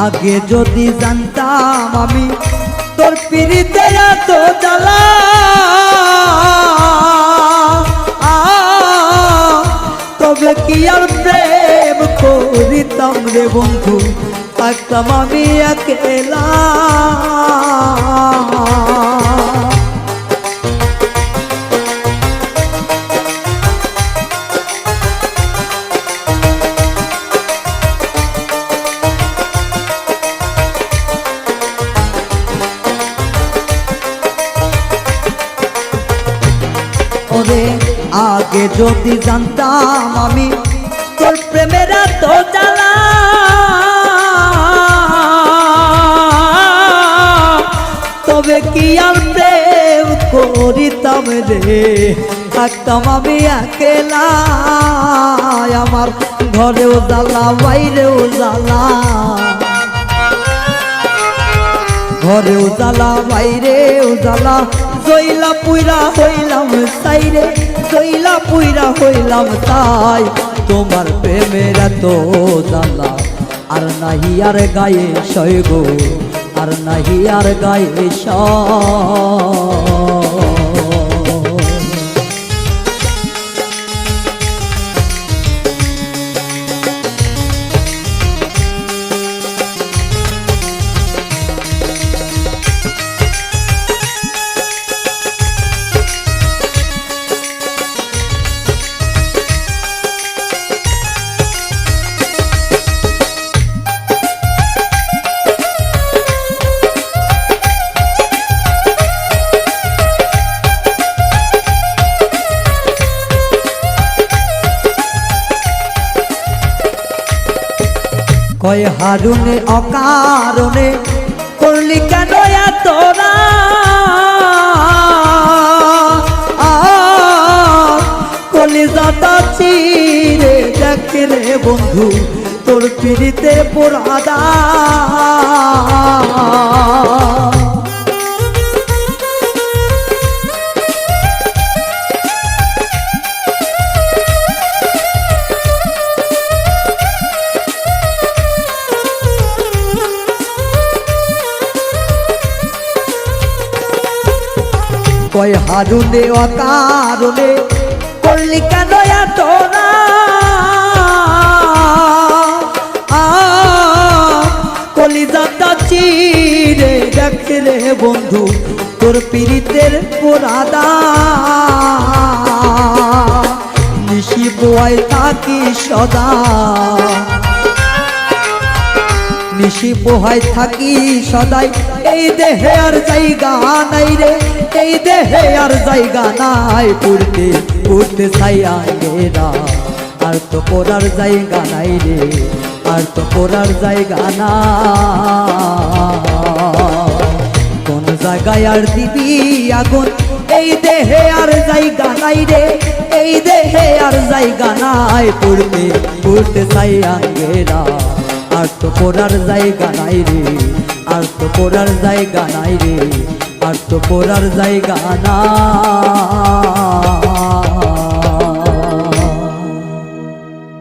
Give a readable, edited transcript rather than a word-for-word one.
আগে যদি জানতাম আমি তোর পিরিতে এত জ্বালা, তবে কি আর প্রেম করিতাম রে বন্ধু, থাকতাম আমি একলা। ওরে আগে যদি জানতাম আমি তোর প্রেমের এত জ্বালা, তবে কি আর প্রেম করিতাম রে, থাকতাম আমি একলা। আমার ঘরেও জ্বালা বাইরেও জ্বালা, ঘরেও জ্বালা বাইরেও জ্বালা, জইলা পুইরা হইলাম সাইরে, জইলা পুইরা হইলাম তাই। তোমার প্রেমের এত জ্বালা আর নাহি আর গায়ে সয় গো, আর নাহি আর গায়ে সয়। কয় হারুনে অকারণে করলি কেন তোরা, কলিজাটা চিরে দেখে রে বন্ধু তোর পিড়িতে পোড়াদা। কয় হারুনে অকারণে করলি কেন তোরা, কলিজাটা চিরে দেখে রে বন্ধু তোর পিরিতের পোড়াদা। নিশি বোয়ায় থাকি সদা, নিশি পোহায় থাকি সদাই, এই দেহে আর জায়গা নাই রে, এই দেহে আর জায়গা নাই। পড়তে পড়তে ছাইয়া গেরা, আর তো পড়ার জায়গা নাই রে, আর তো পড়ার জায়গা না। কোন জায়গায় আর দিবি আগুন, এই দেহে আর জায়গা নাই রে, এই দেহে আর জায়গা নাই। পড়তে পড়তে ছাইয়া গেরা, আর তো পড়ার জায়গা নাই রে, আর তো পড়ার জায়গা নাই রে, আর তো পড়ার জায়গা না।